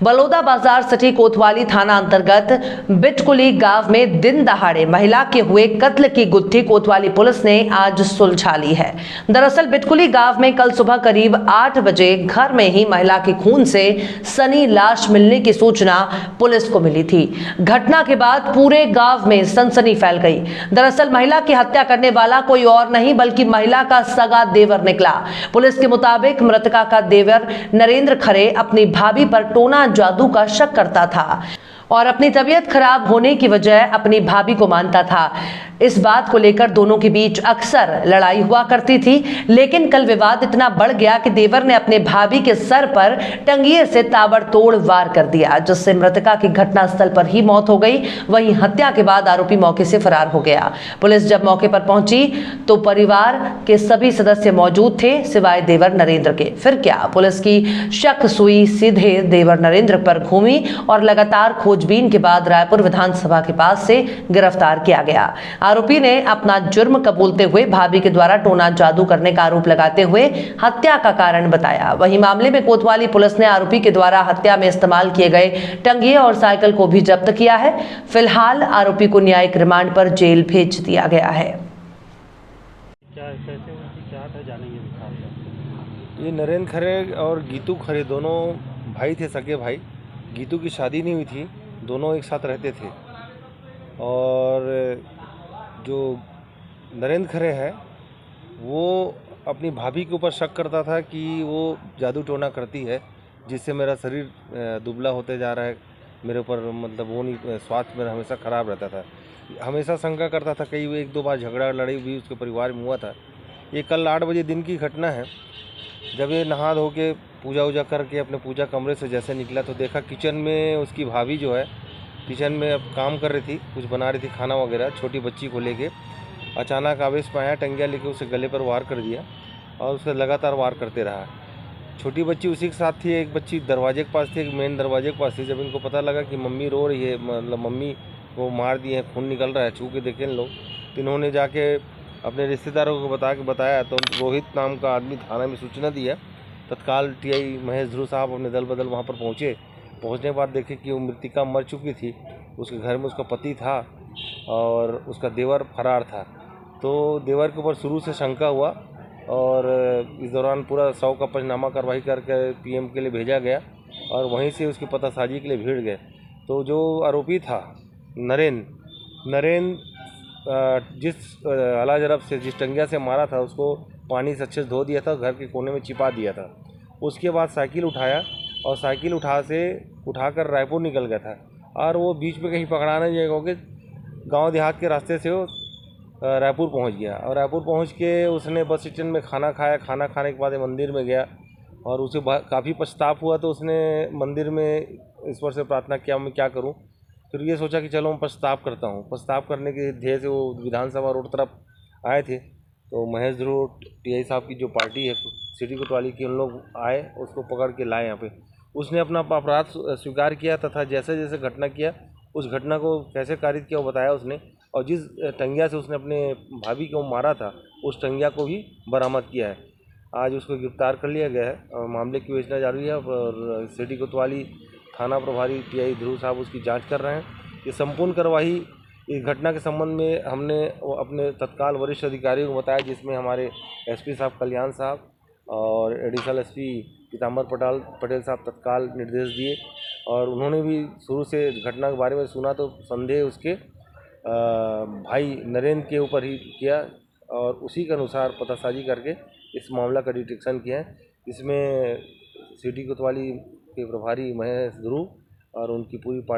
बलौदा बाजार सिटी कोतवाली थाना अंतर्गत बिटकुली गांव में दिन दहाड़े महिला के हुए कत्ल की गुत्थी कोतवाली पुलिस ने आज सुलझा ली है। दरअसल बिटकुली गांव में कल सुबह करीब 8 बजे घर में ही महिला के खून से सनी लाश मिलने की सूचना पुलिस को मिली थी। घटना के बाद पूरे गांव में सनसनी फैल गई। दरअसल महिला की हत्या करने वाला कोई और नहीं बल्कि महिला का सगा देवर निकला। पुलिस के मुताबिक मृतका का देवर नरेंद्र खरे अपनी भाभी पर टोना जादू का शक करता था और अपनी तबीयत खराब होने की वजह अपनी भाभी को मानता था। इस बात को लेकर दोनों के बीच अक्सर लड़ाई हुआ करती थी, लेकिन कल विवाद इतना बढ़ गया कि देवर ने अपने भाभी के सर पर टंगिए से ताबड़तोड़ वार कर दिया, जिससे मृतका की घटनास्थल पर ही मौत हो गई। वहीं हत्या के बाद आरोपी मौके से फरार हो गया। पुलिस जब मौके पर पहुंची तो परिवार के सभी सदस्य मौजूद थे सिवाय देवर नरेंद्र के। फिर क्या, पुलिस की शक सुई सीधे देवर नरेंद्र पर घूमी और लगातार खोजबीन के बाद रायपुर विधानसभा के पास से गिरफ्तार किया गया। आरोपी ने अपना जुर्म कबूलते हुए भाभी के द्वारा टोना जादू करने का आरोप लगाते हुए हत्या का कारण बताया। वहीं मामले में कोतवाली पुलिस ने आरोपी के द्वारा हत्या में इस्तेमाल किए गए टंगिए और साइकिल को भी जब्त किया है। फिलहाल आरोपी को न्यायिक रिमांड पर जेल भेज दिया गया है। ये नरेंद्र खरे और गीतू खरे दोनों भाई थे, सगे भाई। गीतू की शादी नहीं हुई थी, दोनों एक साथ रहते थे। और जो नरेंद्र खरे है वो अपनी भाभी के ऊपर शक करता था कि वो जादू टोना करती है, जिससे मेरा शरीर दुबला होते जा रहा है, मेरे ऊपर मतलब वो नहीं, स्वास्थ्य मेरा हमेशा ख़राब रहता था। हमेशा शंका करता था, कई 1-2 बार झगड़ा लड़ाई भी उसके परिवार में हुआ था। ये कल 8 बजे दिन की घटना है, जब ये नहा धो के पूजा वूजा करके अपने पूजा कमरे से जैसे निकला तो देखा किचन में उसकी भाभी जो है किचन में अब काम कर रही थी, कुछ बना रही थी खाना वगैरह, छोटी बच्ची को लेके। अचानक आवेश में आया, टंगिया लेके उसे गले पर वार कर दिया और उसे लगातार वार करते रहा। छोटी बच्ची उसी के साथ थी, एक बच्ची दरवाजे के पास थी, एक मेन दरवाजे के पास थी। जब इनको पता लगा कि मम्मी रो रही है, मतलब मम्मी को मार दिए हैं, खून निकल रहा है, छू के देखें लोग, तो इन्होंने जाके अपने रिश्तेदारों को बताया तो रोहित नाम का आदमी थाना में सूचना दिया। तत्काल टीआई महेश ध्रुव साहब अपने दल बदल वहाँ पर पहुँचे। पहुँचने के बाद देखे कि वो मृतिका मर चुकी थी, उसके घर में उसका पति था और उसका देवर फरार था। तो देवर के ऊपर शुरू से शंका हुआ और इस दौरान पूरा 100 का पंचनामा कार्रवाई करके पीएम के लिए भेजा गया और वहीं से उसकी पतासाजी के लिए भीड़ गए। तो जो आरोपी था नरेंद्र जिस अला जरब से जिस टंगिया से मारा था उसको पानी से अच्छे से धो दिया था, घर के कोने में छिपा दिया था। उसके बाद साइकिल उठाया और साइकिल उठाकर रायपुर निकल गया था और वो बीच में कहीं पकड़ा नहीं जाएगा कि गांव देहात के रास्ते से वो रायपुर पहुंच गया। और रायपुर पहुंच के उसने बस स्टैंड में खाना खाया। खाना खाने के बाद मंदिर में गया और उसे काफ़ी पछताप हुआ, तो उसने मंदिर में ईश्वर से प्रार्थना किया मैं क्या करूं। फिर ये सोचा कि चलो मैं पछताप करता हूं। पछताप करने के ध्येय से वो विधानसभा रोड तरफ आए थे, तो महेश ध्रुव टीआई साहब की जो पार्टी है सिटी कोतवाली की, उन लोग आए, उसको पकड़ के लाए यहाँ पे। उसने अपना अपराध स्वीकार किया तथा जैसे जैसे घटना किया उस घटना को कैसे कारित किया वो बताया उसने। और जिस टंगिया से उसने अपने भाभी को मारा था उस टंगिया को भी बरामद किया है। आज उसको गिरफ्तार कर लिया गया है और मामले की विवेचना जारी है और सिटी कोतवाली थाना प्रभारी टीआई ध्रुव साहब उसकी जांच कर रहे हैं। ये संपूर्ण कार्रवाई इस घटना के संबंध में हमने अपने तत्काल वरिष्ठ अधिकारियों को बताया, जिसमें हमारे एसपी साहब कल्याण साहब और एडिशनल एसपी पीताम्बर पटेल साहब तत्काल निर्देश दिए और उन्होंने भी शुरू से घटना के बारे में सुना तो संदेह उसके भाई नरेंद्र के ऊपर ही किया और उसी के अनुसार पतासाजी करके इस मामला का डिटेक्शन किया है। इसमें सिटी कोतवाली के प्रभारी महेश ध्रुव और उनकी पूरी पार्टी